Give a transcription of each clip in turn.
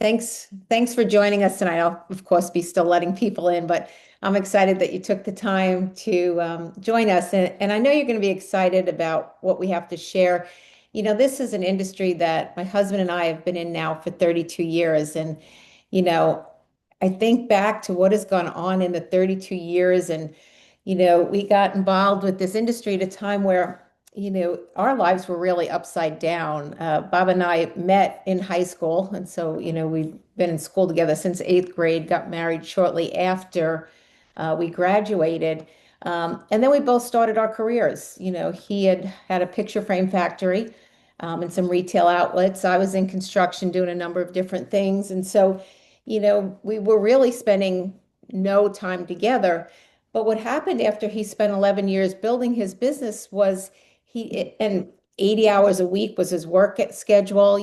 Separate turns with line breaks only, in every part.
Thanks for joining us tonight. I'll, of course, be still letting people in, but I'm excited that you took the time to join us. And I know you're going to be excited about what we have to share. This is an industry that my husband and I have been in now for 32 years. And, you know, I think back to what has gone on in the 32 years. And, we got involved with this industry at a time where our lives were really upside down. Bob and I met in high school. And so, we've been in school together since eighth grade, got married shortly after we graduated. And then we both started our careers. He had a picture frame factory and some retail outlets. I was in construction doing a number of different things. And so, we were really spending no time together. But what happened after he spent 11 years building his business was and 80 hours a week was his work schedule.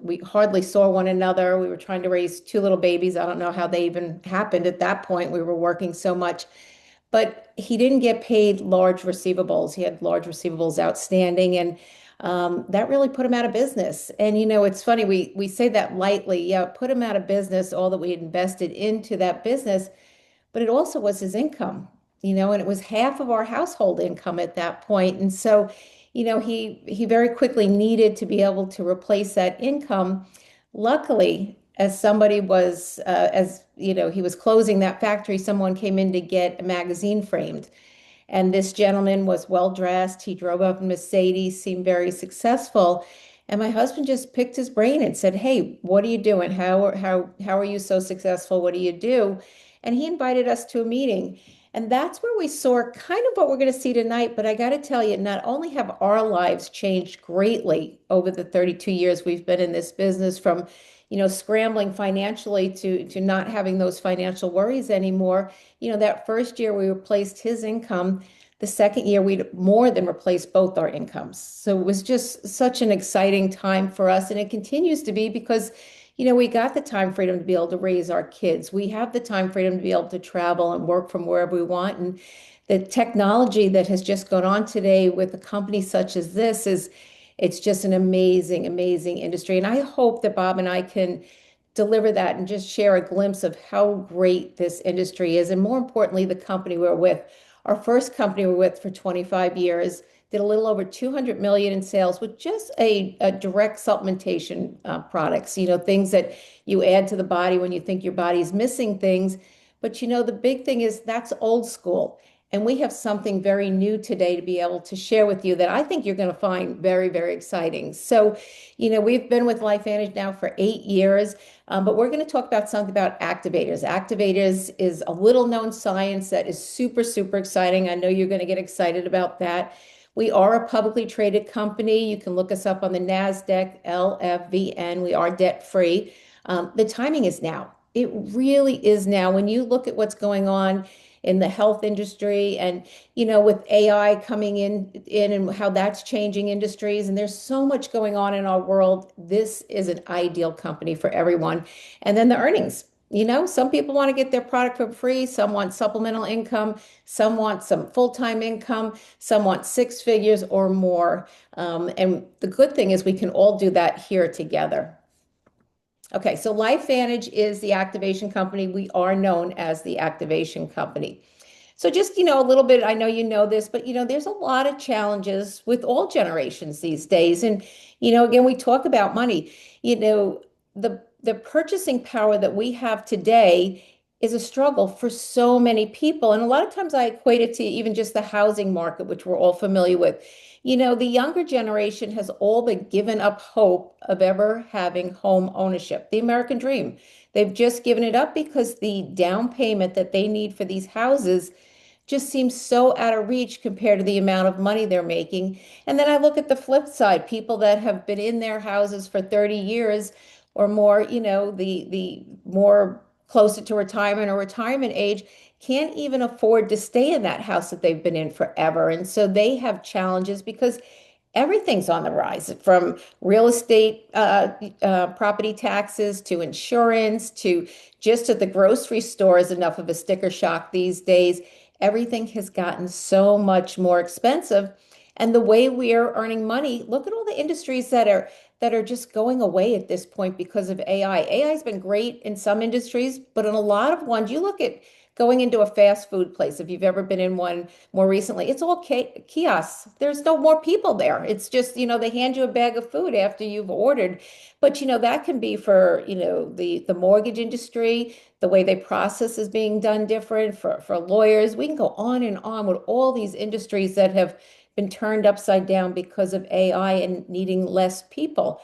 We hardly saw one another. We were trying to raise two little babies. I don't know how they even happened at that point. We were working so much, but he didn't get paid large receivables. He had large receivables outstanding, and that really put him out of business. And it's funny, we say that lightly. Yeah, it put him out of business, all that we had invested into that business, but it also was his income, and it was half of our household income at that point. And so, he very quickly needed to be able to replace that income. Luckily, as somebody was, as he was closing that factory, someone came in to get a magazine framed. And this gentleman was well dressed. He drove up in Mercedes, seemed very successful. And my husband just picked his brain and said, "Hey, what are you doing? How are you so successful? What do you do?" And he invited us to a meeting. And that's where we saw kind of what we're going to see tonight. But I got to tell you, not only have our lives changed greatly over the 32 years we've been in this business, from scrambling financially to not having those financial worries anymore. That first year we replaced his income. The second year we'd more than replaced both our incomes. So it was just such an exciting time for us, and it continues to be because we got the time freedom to be able to raise our kids. We have the time freedom to be able to travel and work from wherever we want. And the technology that has just gone on today with a company such as this it's just an amazing, amazing industry. And I hope that Bob and I can deliver that and just share a glimpse of how great this industry is. And more importantly, the company we're with. Our first company we're with for 25 years, did a little over 200 million in sales with just a direct supplementation products, things that you add to the body when you think your body's missing things. But the big thing is that's old school. And we have something very new today to be able to share with you that I think you're going to find very, very exciting. So, we've been with LifeVantage now for 8 years, but we're going to talk about something about activators. Activators is a little known science that is super, super exciting. I know you're going to get excited about that. We are a publicly traded company. You can look us up on the NASDAQ, LFVN. We are debt free. The timing is now. It really is now. When you look at what's going on in the health industry and with AI coming in and how that's changing industries, and there's so much going on in our world, this is an ideal company for everyone. And then the earnings. Some people want to get their product for free, some want supplemental income, some want some full-time income, some want six figures or more. And the good thing is we can all do that here together. Okay, so LifeVantage is the activation company. We are known as the activation company. So just, a little bit, I know you know this, but there's a lot of challenges with all generations these days. And, again, we talk about money. The purchasing power that we have today is a struggle for so many people. And a lot of times I equate it to even just the housing market, which we're all familiar with. The younger generation has all but given up hope of ever having home ownership, the American dream. They've just given it up because the down payment that they need for these houses just seems so out of reach compared to the amount of money they're making. And then I look at the flip side, people that have been in their houses for 30 years or more, the more closer to retirement or retirement age, can't even afford to stay in that house that they've been in forever. And so they have challenges because everything's on the rise, from real estate, property taxes to insurance to just at the grocery store is enough of a sticker shock these days. Everything has gotten so much more expensive. And the way we are earning money, look at all the industries that that are just going away at this point because of AI. AI has been great in some industries, but in a lot of ones, you look at going into a fast food place, if you've ever been in one more recently, it's all kiosks. There's no more people there. It's just, they hand you a bag of food after you've ordered. But, that can be for, the mortgage industry, the way they process is being done different for lawyers. We can go on and on with all these industries that have been turned upside down because of AI and needing less people.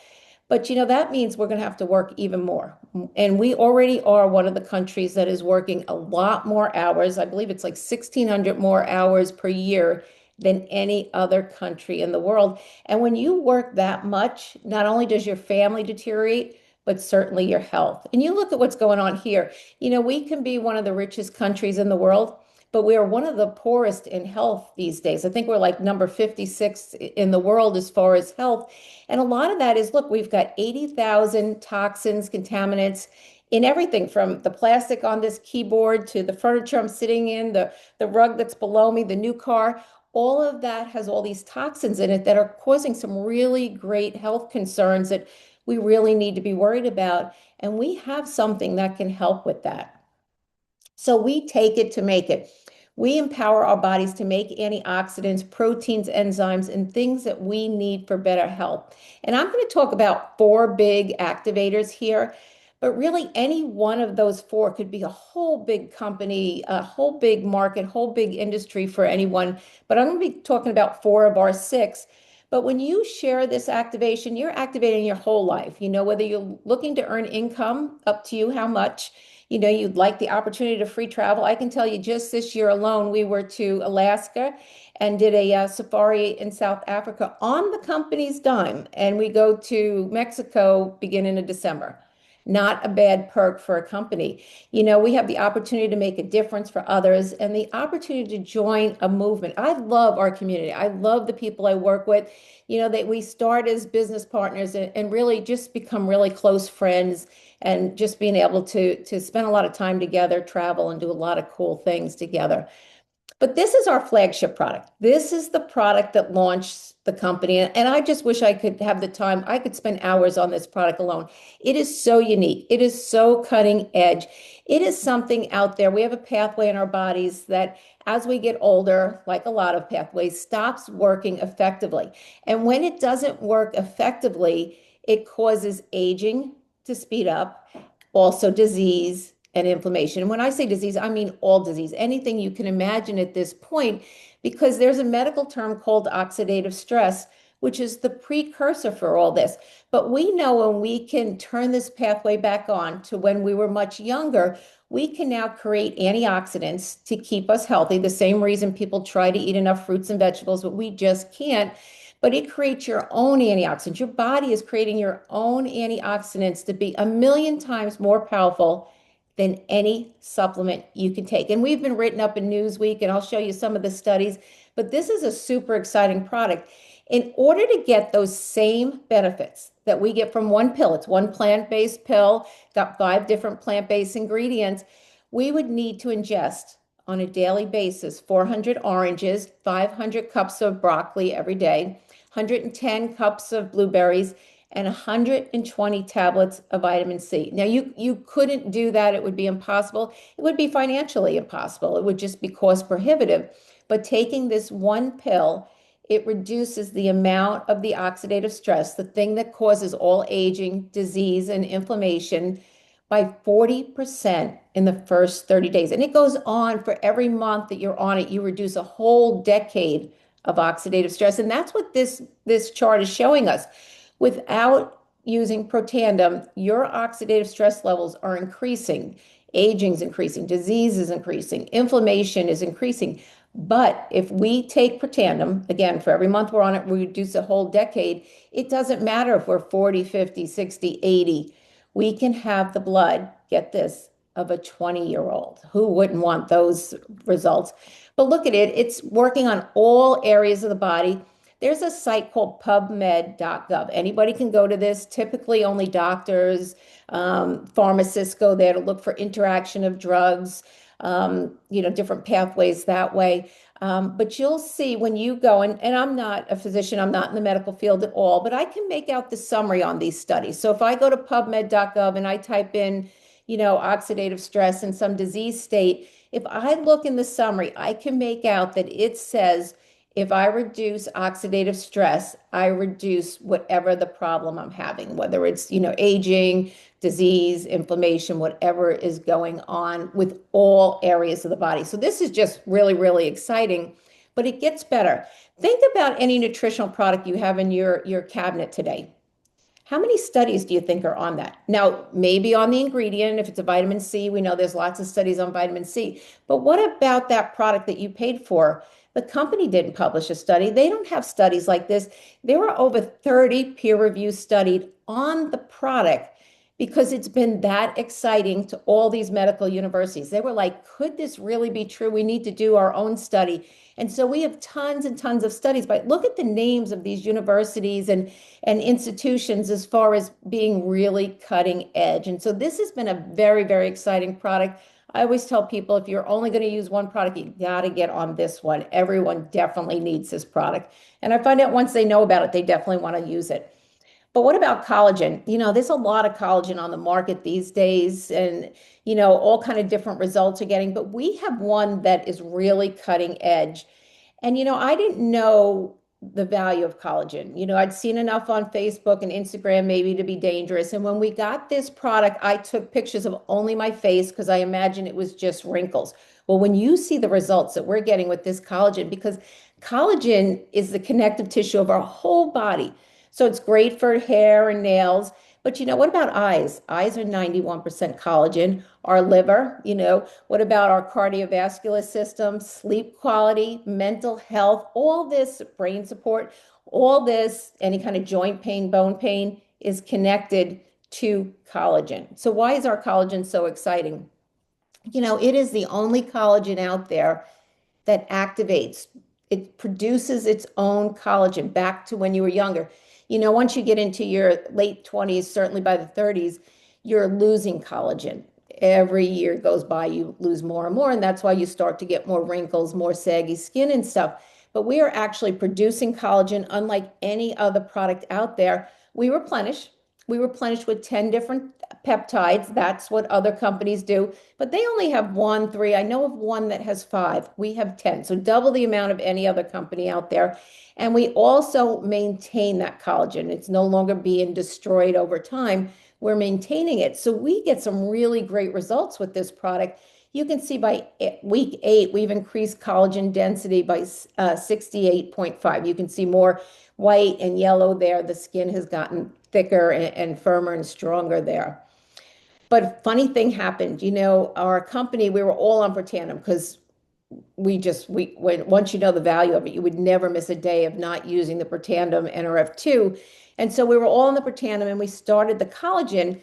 But that means we're going to have to work even more. And we already are one of the countries that is working a lot more hours. I believe it's like 1,600 more hours per year than any other country in the world. And when you work that much, not only does your family deteriorate, but certainly your health. And you look at what's going on here. We can be one of the richest countries in the world, but we are one of the poorest in health these days. I think we're like number 56 in the world as far as health. And a lot of that is, look, we've got 80,000 toxins, contaminants in everything from the plastic on this keyboard to the furniture I'm sitting in, the rug that's below me, the new car. All of that has all these toxins in it that are causing some really great health concerns that we really need to be worried about. And we have something that can help with that. So we take it to make it. We empower our bodies to make antioxidants, proteins, enzymes, and things that we need for better health. And I'm going to talk about four big activators here, but really any one of those four could be a whole big company, a whole big market, whole big industry for anyone. But I'm going to be talking about four of our six. But when you share this activation, you're activating your whole life. Whether you're looking to earn income, up to you how much. You'd like the opportunity to free travel. I can tell you just this year alone, we were to Alaska and did a safari in South Africa on the company's dime. And we go to Mexico beginning of December. Not a bad perk for a company. We have the opportunity to make a difference for others and the opportunity to join a movement. I love our community. I love the people I work with. That we start as business partners and really just become really close friends and just being able to spend a lot of time together, travel, and do a lot of cool things together. But this is our flagship product. This is the product that launched the company. And I just wish I could have the time. I could spend hours on this product alone. It is so unique. It is so cutting edge. It is something out there. We have a pathway in our bodies that as we get older, like a lot of pathways, stops working effectively. And when it doesn't work effectively, it causes aging to speed up, also disease and inflammation. And when I say disease, I mean all disease, anything you can imagine at this point, because there's a medical term called oxidative stress, which is the precursor for all this. But we know when we can turn this pathway back on to when we were much younger, we can now create antioxidants to keep us healthy. The same reason people try to eat enough fruits and vegetables, but we just can't. But it creates your own antioxidants. Your body is creating your own antioxidants to be a million times more powerful than any supplement you can take. And we've been written up in Newsweek, and I'll show you some of the studies, but this is a super exciting product. In order to get those same benefits that we get from one pill, it's one plant-based pill, got 5 different plant-based ingredients, we would need to ingest on a daily basis 400 oranges, 500 cups of broccoli every day, 110 cups of blueberries, and 120 tablets of vitamin C. Now, you couldn't do that. It would be impossible. It would be financially impossible. It would just be cost prohibitive. But taking this one pill, it reduces the amount of the oxidative stress, the thing that causes all aging, disease, and inflammation by 40% in the first 30 days. And it goes on for every month that you're on it. You reduce a whole decade of oxidative stress. And that's what this chart is showing us. Without using Protandim, your oxidative stress levels are increasing. Aging is increasing, disease is increasing, inflammation is increasing. But if we take Protandim, again, for every month we're on it, we reduce a whole decade. It doesn't matter if we're 40, 50, 60, 80. We can have the blood, get this, of a 20-year-old. Who wouldn't want those results? But look at it. It's working on all areas of the body. There's a site called pubmed.gov. Anybody can go to this. Typically, only doctors, pharmacists go there to look for interaction of drugs, different pathways that way. But you'll see when you go, and I'm not a physician, I'm not in the medical field at all, but I can make out the summary on these studies. So if I go to PubMed.gov and I type in, oxidative stress in some disease state, if I look in the summary, I can make out that it says if I reduce oxidative stress, I reduce whatever the problem I'm having, whether it's, aging, disease, inflammation, whatever is going on with all areas of the body. So this is just really, really exciting, but it gets better. Think about any nutritional product you have in your cabinet today. How many studies do you think are on that? Now, maybe on the ingredient, if it's a vitamin C, we know there's lots of studies on vitamin C. But what about that product that you paid for? The company didn't publish a study. They don't have studies like this. There were over 30 peer review studied on the product because it's been that exciting to all these medical universities. They were like, could this really be true? We need to do our own study. And so we have tons and tons of studies, but look at the names of these universities and institutions as far as being really cutting edge. And so this has been a very, very exciting product. I always tell people if you're only going to use one product, you got to get on this one. Everyone definitely needs this product. And I find out once they know about it, they definitely want to use it. But what about collagen? There's a lot of collagen on the market these days and, all kind of different results are getting, but we have one that is really cutting edge. And, I didn't know the value of collagen. I'd seen enough on Facebook and Instagram maybe to be dangerous. And when we got this product, I took pictures of only my face because I imagined it was just wrinkles. Well, when you see the results that we're getting with this collagen, because collagen is the connective tissue of our whole body. So it's great for hair and nails. But what about eyes? Eyes are 91% collagen. Our liver, what about our cardiovascular system, sleep quality, mental health, all this brain support, all this, any kind of joint pain, bone pain is connected to collagen. So why is our collagen so exciting? It is the only collagen out there that activates. It produces its own collagen back to when you were younger. Once you get into your late 20s, certainly by the 30s, you're losing collagen. Every year goes by, you lose more and more, and that's why you start to get more wrinkles, more saggy skin and stuff. But we are actually producing collagen unlike any other product out there. We replenish. We replenish with 10 different peptides. That's what other companies do. But they only have one, three. I know of one that has five. We have 10. So double the amount of any other company out there. And we also maintain that collagen. It's no longer being destroyed over time. We're maintaining it. So we get some really great results with this product. You can see by week 8, we've increased collagen density by 68.5. You can see more white and yellow there. The skin has gotten thicker and firmer and stronger there. But funny thing happened, our company, we were all on Protandim because once you know the value of it, you would never miss a day of not using the Protandim NRF2. And so we were all on the Protandim and we started the collagen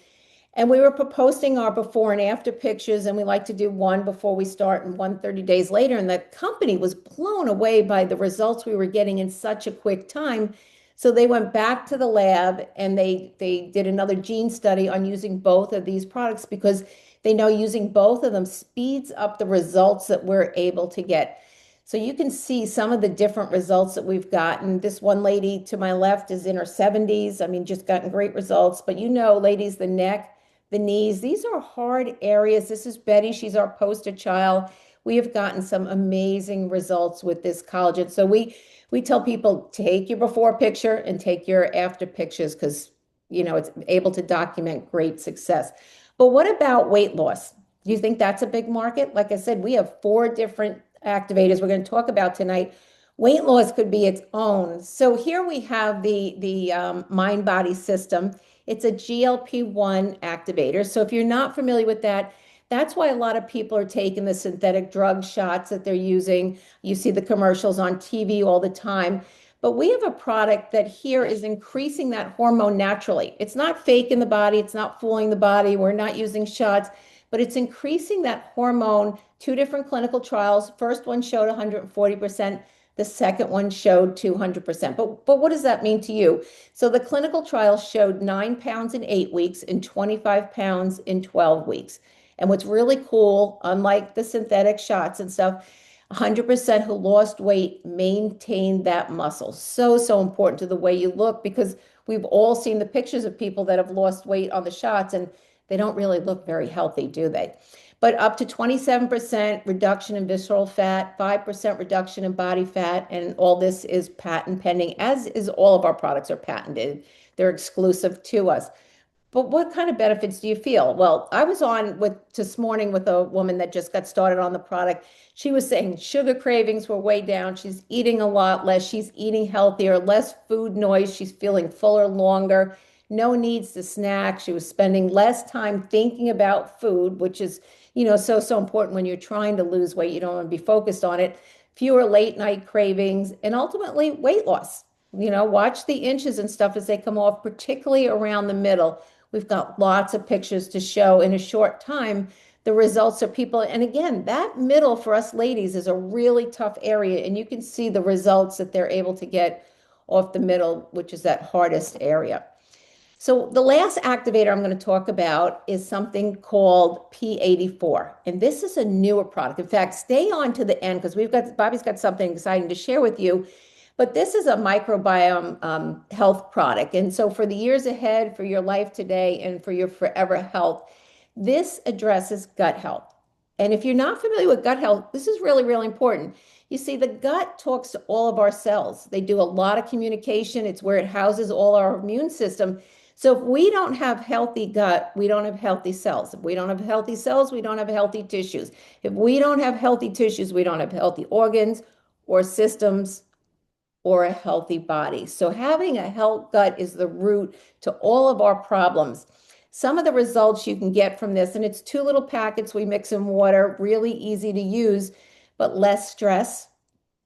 and we were posting our before and after pictures, and we like to do one before we start and one 30 days later. And the company was blown away by the results we were getting in such a quick time. So they went back to the lab and they did another gene study on using both of these products because they know using both of them speeds up the results that we're able to get. So you can see some of the different results that we've gotten. This one lady to my left is in her 70s. I mean, just gotten great results. But ladies, the neck, the knees, these are hard areas. This is Betty. She's our poster child. We have gotten some amazing results with this collagen. So we tell people, take your before picture and take your after pictures because, it's able to document great success. But what about weight loss? Do you think that's a big market? Like I said, we have 4 different activators we're going to talk about tonight. Weight loss could be its own. So here we have the mind body system. It's a GLP-1 activator. So if you're not familiar with that, that's why a lot of people are taking the synthetic drug shots that they're using. You see the commercials on TV all the time. But we have a product that here is increasing that hormone naturally. It's not fake in the body. It's not fooling the body. We're not using shots, but it's increasing that hormone. 2 different clinical trials. First one showed 140%. The second one showed 200%. But what does that mean to you? So the clinical trial showed 9 pounds in 8 weeks and 25 pounds in 12 weeks. And what's really cool, unlike the synthetic shots and stuff, 100% who lost weight maintained that muscle. So, so important to the way you look, because we've all seen the pictures of people that have lost weight on the shots and they don't really look very healthy, do they? But up to 27% reduction in visceral fat, 5% reduction in body fat, and all this is patent pending, as is all of our products are patented. They're exclusive to us. But what kind of benefits do you feel? Well, I was on with this morning with a woman that just got started on the product. She was saying sugar cravings were way down. She's eating a lot less. She's eating healthier, less food noise. She's feeling fuller longer. No needs to snack. She was spending less time thinking about food, which is, so, so important when you're trying to lose weight. You don't want to be focused on it. Fewer late night cravings and ultimately weight loss. Watch the inches and stuff as they come off, particularly around the middle. We've got lots of pictures to show in a short time the results of people. And again, that middle for us ladies is a really tough area. And you can see the results that they're able to get off the middle, which is that hardest area. So the last activator I'm going to talk about is something called P84. And this is a newer product. In fact, stay on to the end because Bobby's got something exciting to share with you. But this is a microbiome health product. And so for the years ahead, for your life today, and for your forever health, this addresses gut health. And if you're not familiar with gut health, this is really, really important. You see, the gut talks to all of our cells. They do a lot of communication. It's where it houses all our immune system. So if we don't have healthy gut, we don't have healthy cells. If we don't have healthy cells, we don't have healthy tissues. If we don't have healthy tissues, we don't have healthy organs or systems or a healthy body. So having a healthy gut is the root to all of our problems. Some of the results you can get from this, and it's 2 little packets we mix in water, really easy to use, but less stress,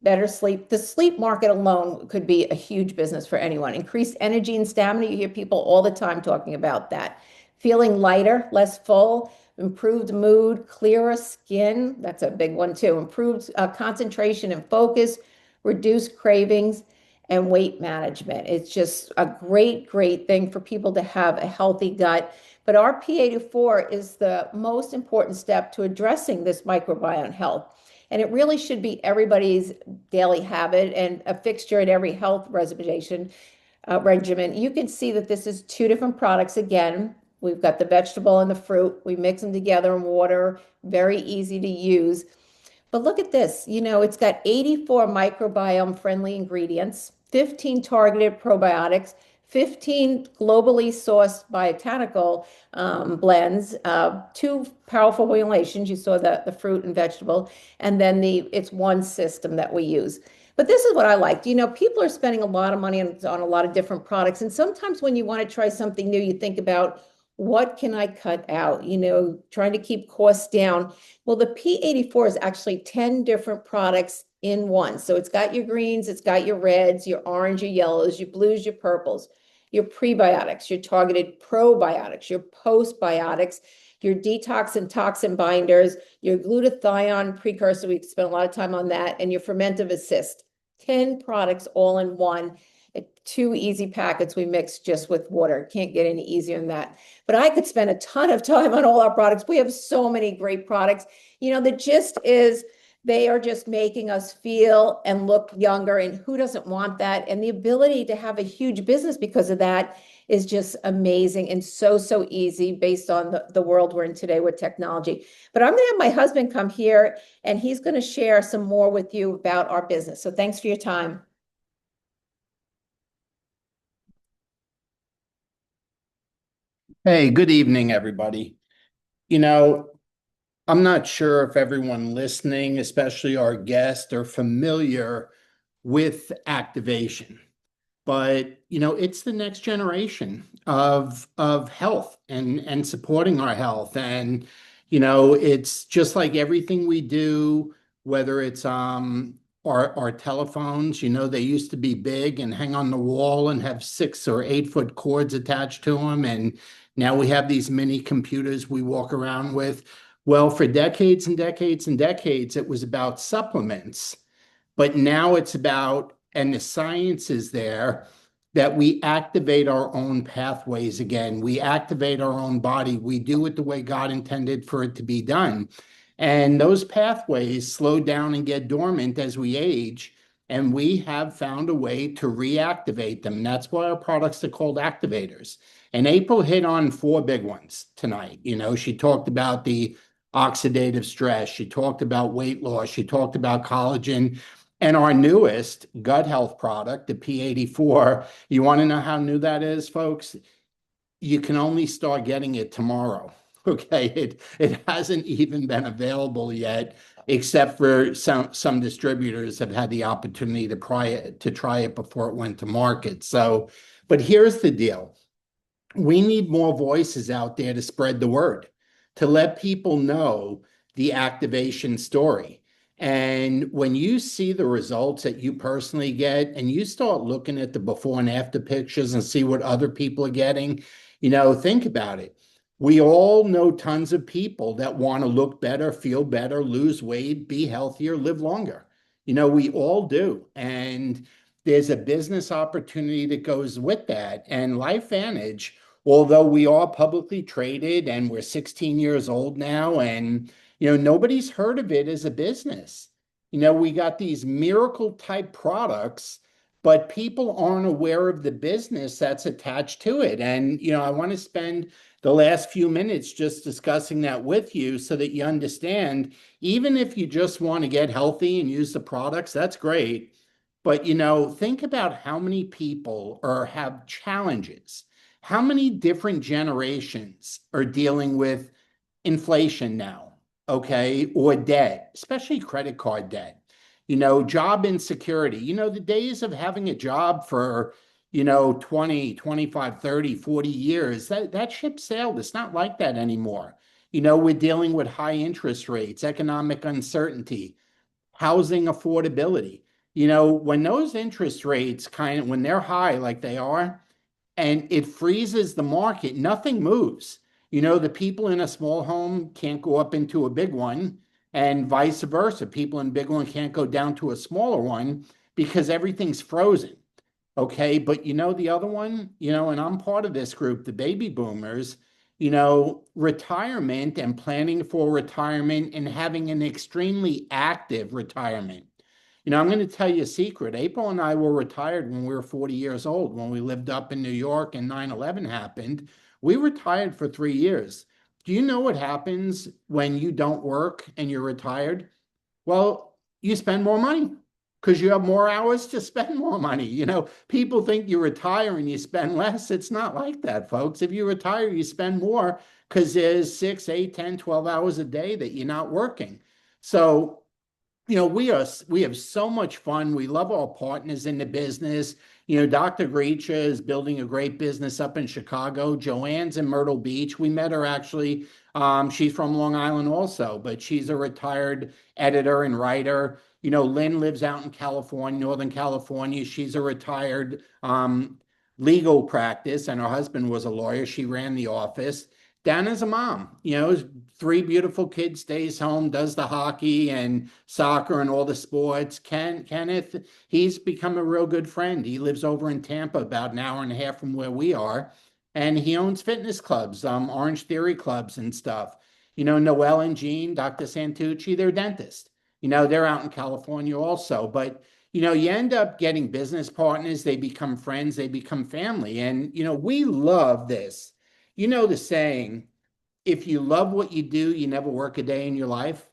better sleep. The sleep market alone could be a huge business for anyone. Increased energy and stamina. You hear people all the time talking about that. Feeling lighter, less full, improved mood, clearer skin. That's a big one too. Improved concentration and focus, reduced cravings, and weight management. It's just a great, great thing for people to have a healthy gut. But our P84 is the most important step to addressing this microbiome health. And it really should be everybody's daily habit and a fixture at every health regimen. You can see that this is 2 different products. Again, we've got the vegetable and the fruit. We mix them together in water, very easy to use. But look at this, it's got 84 microbiome friendly ingredients, 15 targeted probiotics, 15 globally sourced botanical blends, 2 powerful formulations. You saw the fruit and vegetable, and then it's one system that we use. But this is what I liked. People are spending a lot of money on a lot of different products. And sometimes when you want to try something new, you think about what can I cut out, trying to keep costs down. Well, the P84 is actually 10 different products in one. So it's got your greens, it's got your reds, your orange, your yellows, your blues, your purples, your prebiotics, your targeted probiotics, your postbiotics, your detox and toxin binders, your glutathione precursor, we spent a lot of time on that, and your fermentive assist. 10 products all in one. 2 easy packets we mix just with water. Can't get any easier than that. But I could spend a ton of time on all our products. We have so many great products. The gist is they are just making us feel and look younger, and who doesn't want that? And the ability to have a huge business because of that is just amazing and so, so easy based on the world we're in today with technology. But I'm going to have my husband come here, and he's going to share some more with you about our business. So thanks for your time.
Hey, good evening, everybody. You know, I'm not sure if everyone listening, especially our guests, are familiar with activation, but it's the next generation of health and supporting our health. And it's just like everything we do, whether it's our telephones, they used to be big and hang on the wall and have 6 or 8 foot cords attached to them. And now we have these mini computers we walk around with. Well, for decades and decades and decades, it was about supplements. But now it's about, and the science is there, that we activate our own pathways again. We activate our own body. We do it the way God intended for it to be done. And those pathways slow down and get dormant as we age. And we have found a way to reactivate them. And that's why our products are called activators. And April hit on four big ones tonight. She talked about the oxidative stress, she talked about weight loss, she talked about collagen. And our newest gut health product, the P84, you want to know how new that is, folks? You can only start getting it tomorrow. Okay, it hasn't even been available yet, except for some distributors have had the opportunity to try it before it went to market. So, but here's the deal: we need more voices out there to spread the word, to let people know the activation story. And when you see the results that you personally get, and you start looking at the before and after pictures and see what other people are getting, think about it. We all know tons of people that want to look better, feel better, lose weight, be healthier, live longer. We all do. And there's a business opportunity that goes with that. And LifeVantage, although we are publicly traded and we're 16 years old now, and nobody's heard of it as a business. We got these miracle type products, but people aren't aware of the business that's attached to it. And I want to spend the last few minutes just discussing that with you so that you understand, even if you just want to get healthy and use the products, that's great. But think about how many people have challenges, how many different generations are dealing with inflation now, okay, or debt, especially credit card debt, job insecurity. The days of having a job for 20, 25, 30, 40 years, that ship sailed. It's not like that anymore. We're dealing with high interest rates, economic uncertainty, housing affordability. When those interest rates when they're high like they are, and it freezes the market, nothing moves. The people in a small home can't go up into a big one, and vice versa. People in a big one can't go down to a smaller one because everything's frozen. Okay. But the other one, and I'm part of this group, the baby boomers, retirement and planning for retirement and having an extremely active retirement. I'm going to tell you a secret. April and I were retired when we were 40 years old, when we lived up in New York and 9/11 happened. We retired for 3 years. Do you know what happens when you don't work and you're retired? Well, you spend more money because you have more hours to spend more money. People think you retire and you spend less. It's not like that, folks. If you retire, you spend more because there's 6, 8, 10, 12 hours a day that you're not working. So we have so much fun. We love our partners in the business. Dr. Greacha is building a great business up in Chicago. Joanne's in Myrtle Beach. We met her actually. She's from Long Island also, but she's a retired editor and writer. Lynn lives out in California, Northern California. She's a retired legal practice, and her husband was a lawyer. She ran the office. Dana's a mom, 3 beautiful kids, stays home, does the hockey and soccer and all the sports. Kenneth, he's become a real good friend. He lives over in Tampa, about an hour and a half from where we are, and he owns fitness clubs, Orange Theory clubs and stuff. Noelle and Jean, Dr. Santucci, they're dentists. They're out in California also, but you end up getting business partners, they become friends, they become family. And we love this. The saying, if you love what you do, you never work a day in your life.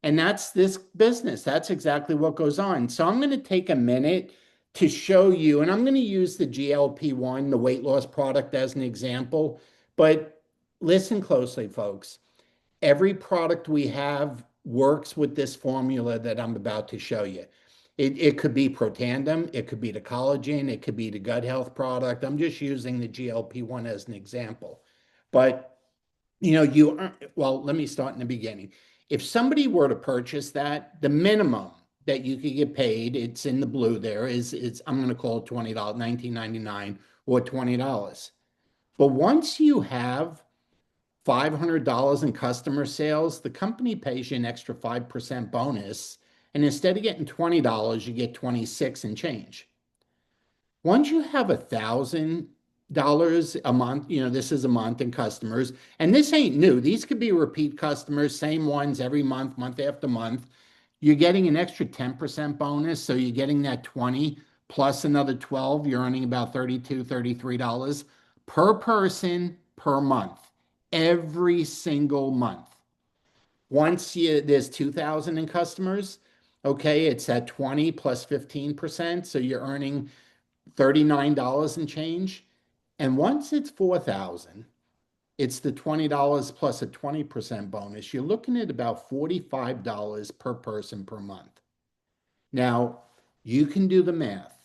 And that's this business. That's exactly what goes on. So I'm going to take a minute to show you, and I'm going to use the GLP-1, the weight loss product, as an example. But listen closely, folks. Every product we have works with this formula that I'm about to show you. It could be Protandem, it could be the collagen, it could be the gut health product. I'm just using the GLP-1 as an example. But well, let me start in the beginning. If somebody were to purchase that, the minimum that you could get paid, it's in the blue there, is I'm going to call it $20, $19.99 or $20. But once you have $500 in customer sales, the company pays you an extra 5% bonus. And instead of getting $20, you get 26 and change. Once you have 1,000 a month. This is a month in customers. And this ain't new. These could be repeat customers, same ones every month, month after month. You're getting an extra 10% bonus. So you're getting that 20 plus another 12. You're earning about $33 per person per month, every single month. There's 2,000 in customers, okay, it's at 20 plus 15%. So you're earning $39 and change. And once it's 4,000, it's the $20 plus a 20% bonus. You're looking at about $45 per person per month. Now, you can do the math.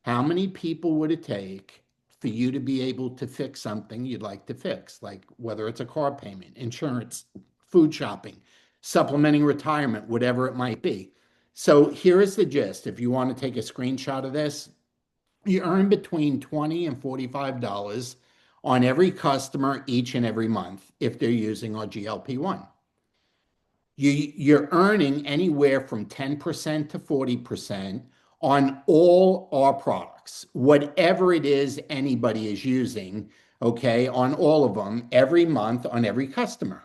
How many people would it take for you to be able to fix something you'd like to fix, like whether it's a car payment, insurance, food shopping, supplementing retirement, whatever it might be? So here is the gist. If you want to take a screenshot of this, you earn between $20 and $45 on every customer each and every month if they're using our GLP-1. You're earning anywhere from 10% to 40% on all our products, whatever it is anybody is using, okay, on all of them every month on every customer.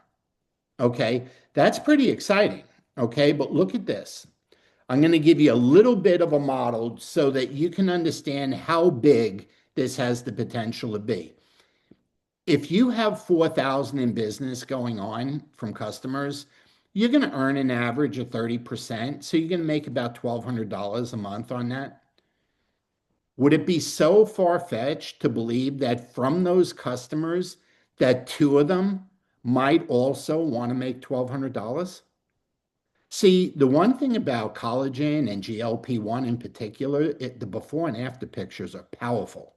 Okay, that's pretty exciting. Okay, but look at this. I'm going to give you a little bit of a model so that you can understand how big this has the potential to be. If you have 4,000 in business going on from customers, you're going to earn an average of 30%. So you're going to make about $1,200 a month on that. Would it be so far-fetched to believe that from those customers, that two of them might also want to make $1,200? See, the one thing about collagen and GLP-1 in particular, the before and after pictures are powerful.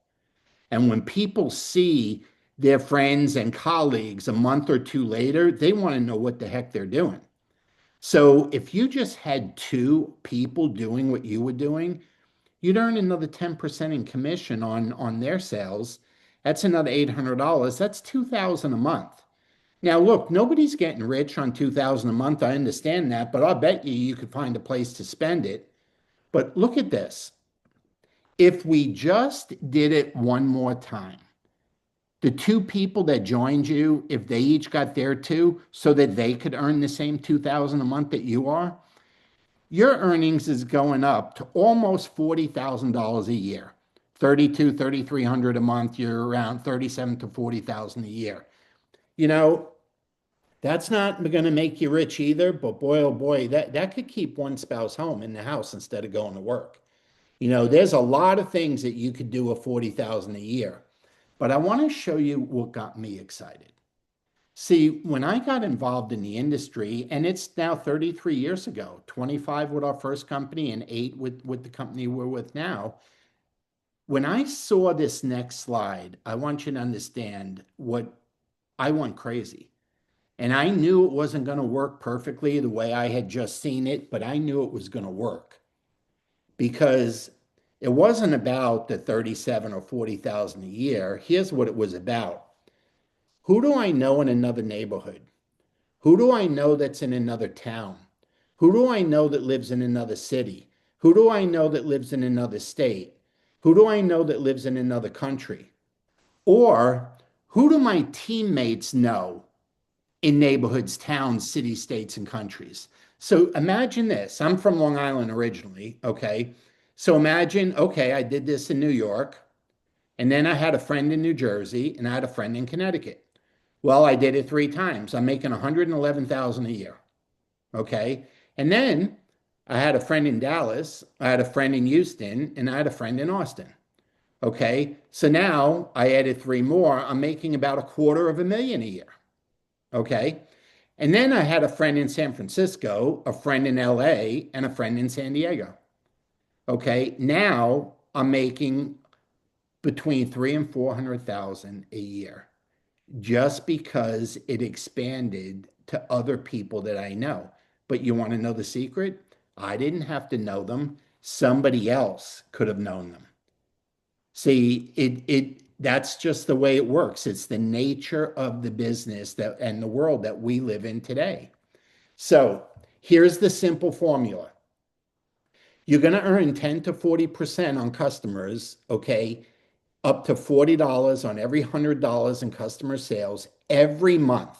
And when people see their friends and colleagues a month or two later, they want to know what the heck they're doing. So if you just had two people doing what you were doing, you'd earn another 10% in commission on their sales. That's another $800. That's $2,000 a month. Now, look, nobody's getting rich on $2,000 a month. I understand that, but I'll bet you could find a place to spend it. But look at this. If we just did it one more time, the two people that joined you, if they each got their two so that they could earn the same $2,000 a month that you are, your earnings is going up to almost $40,000 a year. 32, 3,300 a month, you're around 37 to 40,000 a year. You know, that's not going to make you rich either, but boy, oh boy, that could keep one spouse home in the house instead of going to work. There's a lot of things that you could do with 40,000 a year, but I want to show you what got me excited. See, when I got involved in the industry, and it's now 33 years ago, 25 with our first company and 8 with the company we're with now. When I saw this next slide, I want you to understand what I went crazy. And I knew it wasn't going to work perfectly the way I had just seen it, but I knew it was going to work because it wasn't about the 37 or 40,000 a year. Here's what it was about. Who do I know in another neighborhood? Who do I know that's in another town? Who do I know that lives in another city? Who do I know that lives in another state? Who do I know that lives in another country? Or who do my teammates know in neighborhoods, towns, cities, states, and countries? So imagine this. I'm from Long Island originally, okay? So imagine, okay, I did this in New York, and then I had a friend in New Jersey, and I had a friend in Connecticut. Well, I did it 3 times. I'm making 111,000 a year, okay? And then I had a friend in Dallas, I had a friend in Houston, and I had a friend in Austin. Okay, so now I added 3 more. I'm making about $250,000 a year. Okay. And then I had a friend in San Francisco, a friend in LA, and a friend in San Diego. Okay. Now I'm making between 3 and 400,000 a year just because it expanded to other people that I know. But you want to know the secret? I didn't have to know them. Somebody else could have known them. See, that's just the way it works. It's the nature of the business and the world that we live in today. So here's the simple formula. You're going to earn 10 to 40% on customers, okay, up to $40 on every $100 in customer sales every month.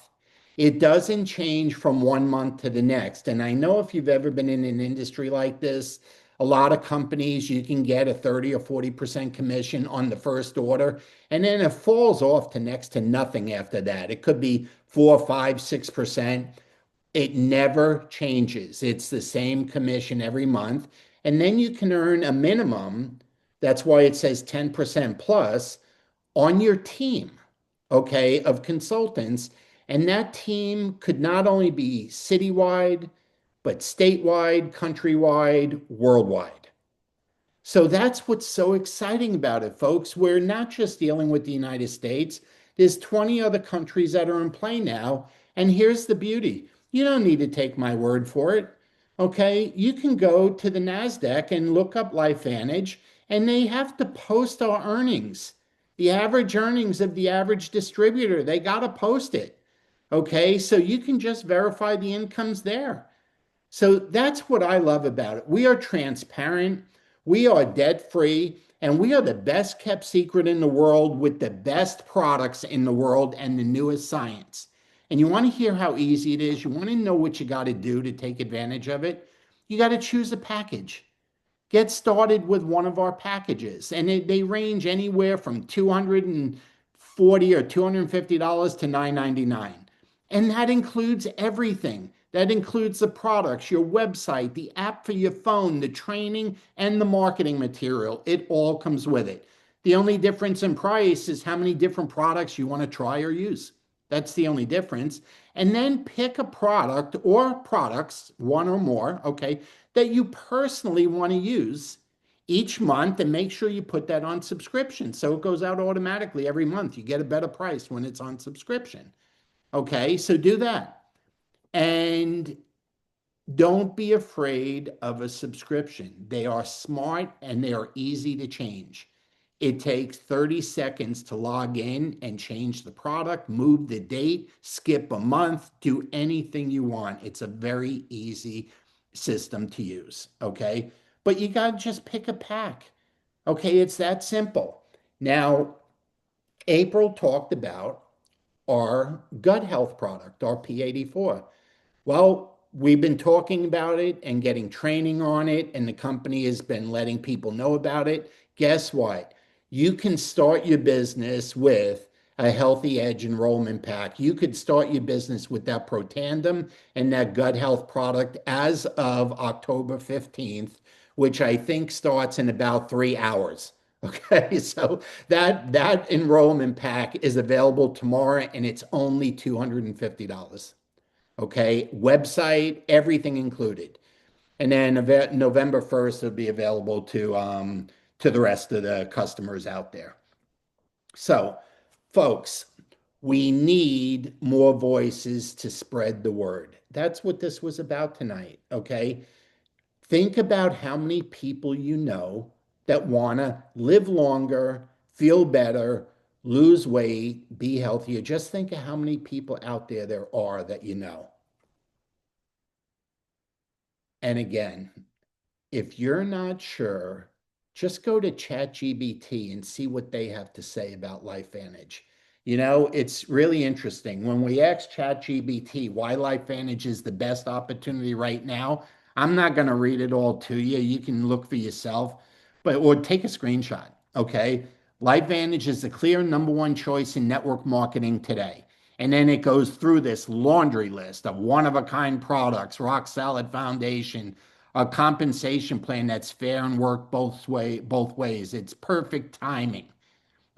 It doesn't change from one month to the next. And I know if you've ever been in an industry like this, a lot of companies, you can get a 30 or 40% commission on the first order, and then it falls off to next to nothing after that. It could be 4, 5, 6%. It never changes. It's the same commission every month. And then you can earn a minimum. That's why it says 10% plus on your team, okay, of consultants. And that team could not only be citywide, but statewide, countrywide, worldwide. So that's what's so exciting about it, folks. We're not just dealing with the United States. There's 20 other countries that are in play now. And here's the beauty. You don't need to take my word for it. Okay. You can go to the NASDAQ and look up LifeVantage, and they have to post our earnings. The average earnings of the average distributor, they got to post it. Okay. So you can just verify the incomes there. So that's what I love about it. We are transparent, we are debt free, and we are the best kept secret in the world with the best products in the world and the newest science. And you want to hear how easy it is? You want to know what you got to do to take advantage of it? You got to choose a package. Get started with one of our packages, and they range anywhere from 240 or $250 to $999. And that includes everything. That includes the products, your website, the app for your phone, the training, and the marketing material. It all comes with it. The only difference in price is how many different products you want to try or use. That's the only difference. And then pick a product or products, one or more, okay, that you personally want to use each month, and make sure you put that on subscription so it goes out automatically every month. You get a better price when it's on subscription. Okay, so do that. And don't be afraid of a subscription. They are smart and they are easy to change. It takes 30 seconds to log in and change the product, move the date, skip a month, do anything you want. It's a very easy system to use, okay? But you got to just pick a pack, okay? It's that simple. Now, April talked about our gut health product, our P84. Well, we've been talking about it and getting training on it, and the company has been letting people know about it. Guess what? You can start your business with a Healthy Edge enrollment pack. You could start your business with that Protandem and that gut health product as of October 15th, which I think starts in about 3 hours. Okay, so that enrollment pack is available tomorrow, and it's only $250. Okay, website, everything included. And then November 1st, it'll be available to the rest of the customers out there. So, folks, we need more voices to spread the word. That's what this was about tonight. Okay, think about how many people you know that want to live longer, feel better, lose weight, be healthier. Just think of how many people out there are that you know. And again, if you're not sure, just go to ChatGPT and see what they have to say about LifeVantage. You know, it's really interesting. When we ask ChatGPT why LifeVantage is the best opportunity right now, I'm not going to read it all to you. You can look for yourself, but or take a screenshot. Okay. LifeVantage is the clear number one choice in network marketing today. And then it goes through this laundry list of one of a kind products, rock solid foundation, a compensation plan that's fair and work both ways. It's perfect timing.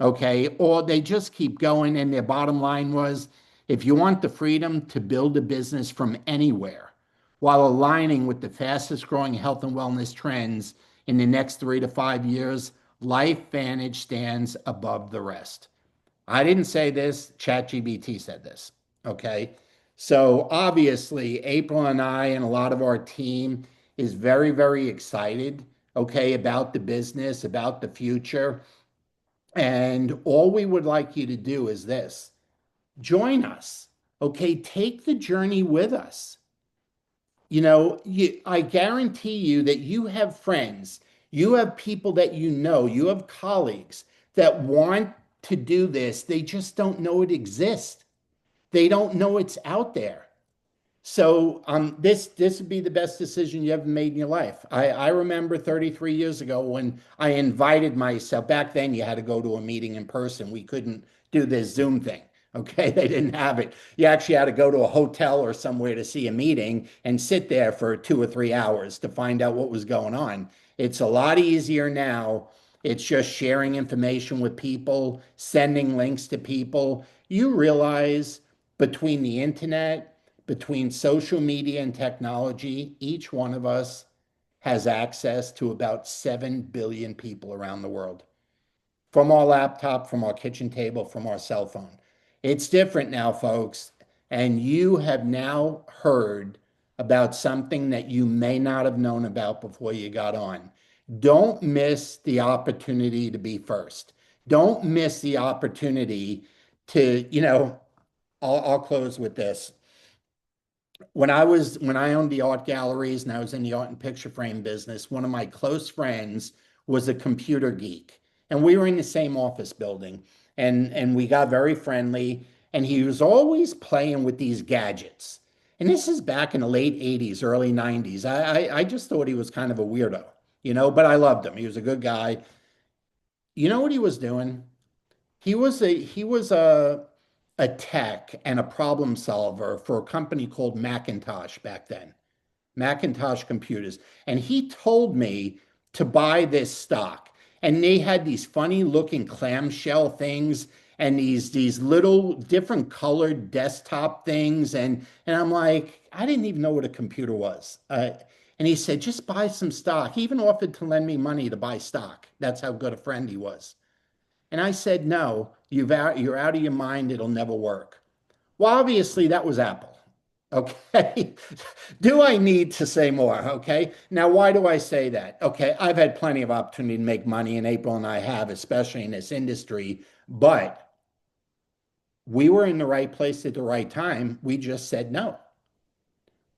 Okay. Or they just keep going. And their bottom line was if you want the freedom to build a business from anywhere while aligning with the fastest growing health and wellness trends in the next 3 to 5 years, LifeVantage stands above the rest. I didn't say this, ChatGPT said this. Okay. So obviously, April and I and a lot of our team is very, very excited, okay, about the business, about the future. And all we would like you to do is this: join us, okay? Take the journey with us. I guarantee you that you have friends, you have people that you know, you have colleagues that want to do this. They just don't know it exists. They don't know it's out there. So this would be the best decision you ever made in your life. I remember 33 years ago when I invited myself. Back then, you had to go to a meeting in person. We couldn't do this Zoom thing. Okay, they didn't have it. You actually had to go to a hotel or somewhere to see a meeting and sit there for 2 or 3 hours to find out what was going on. It's a lot easier now. It's just sharing information with people, sending links to people. You realize between the internet, between social media and technology, each one of us has access to about 7 billion people around the world from our laptop, from our kitchen table, from our cell phone. It's different now, folks. And you have now heard about something that you may not have known about before you got on. Don't miss the opportunity to be first. Don't miss the opportunity to, I'll close with this. When I owned the art galleries and I was in the art and picture frame business, one of my close friends was a computer geek, and we were in the same office building, and we got very friendly, and he was always playing with these gadgets. And this is back in the late 80s, early 90s. I just thought he was kind of a weirdo, but I loved him. He was a good guy. You know what he was doing? He was a tech and a problem solver for a company called Macintosh back then, Macintosh computers. And he told me to buy this stock. And they had these funny looking clamshell things and these little different colored desktop things. And I'm like, I didn't even know what a computer was. And he said, just buy some stock. He even offered to lend me money to buy stock. That's how good a friend he was. And I said, no, you're out of your mind. It'll never work. Well, obviously, that was Apple. Okay. Do I need to say more? Okay. Now, why do I say that? Okay. I've had plenty of opportunity to make money, and April and I have, especially in this industry, but we were in the right place at the right time. We just said no.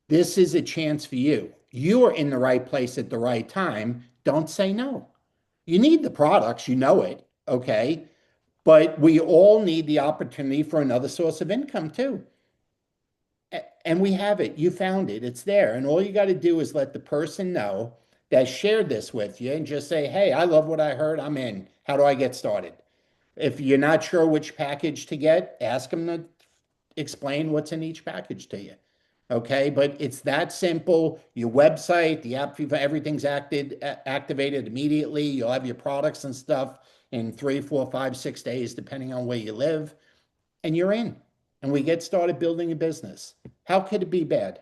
This is a chance for you. You are in the right place at the right time. Don't say no. You need the products, you know it. Okay. But we all need the opportunity for another source of income too. And we have it. You found it. It's there. And all you got to do is let the person know that shared this with you and just say, hey, I love what I heard. I'm in. How do I get started? If you're not sure which package to get, ask them to explain what's in each package to you. Okay, but it's that simple. Your website, the app, everything's activated immediately. You'll have your products and stuff in 3, 4, 5, 6 days, depending on where you live, and you're in. And we get started building a business. How could it be bad?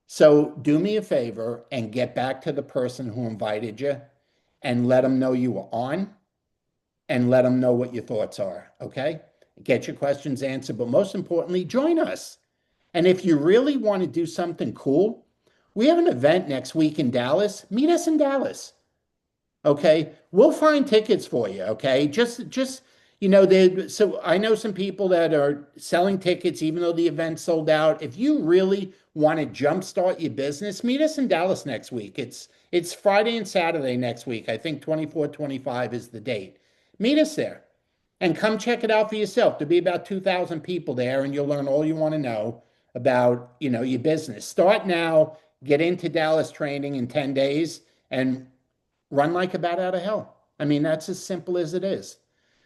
So do me a favor and get back to the person who invited you and let them know you were on and let them know what your thoughts are. Okay? Get your questions answered, but most importantly, join us. And if you really want to do something cool, we have an event next week in Dallas. Meet us in Dallas. Okay, we'll find tickets for you. Okay, just so I know some people that are selling tickets, even though the event's sold out. If you really want to jumpstart your business, meet us in Dallas next week. It's Friday and Saturday next week. I think 24, 25 is the date. Meet us there and come check it out for yourself. There'll be about 2,000 people there, and you'll learn all you want to know about your business. Start now. Get into Dallas training in 10 days and run like a bat out of hell. I mean, that's as simple as it is.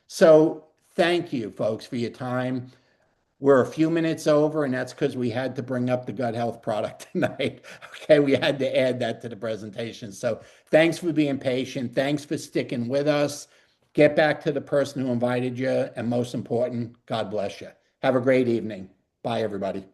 So thank you, folks, for your time. We're a few minutes over, and that's because we had to bring up the gut health product tonight. Okay, we had to add that to the presentation. So thanks for being patient. Thanks for sticking with us. Get back to the person who invited you, and most important, God bless you. Have a great evening. Bye, everybody.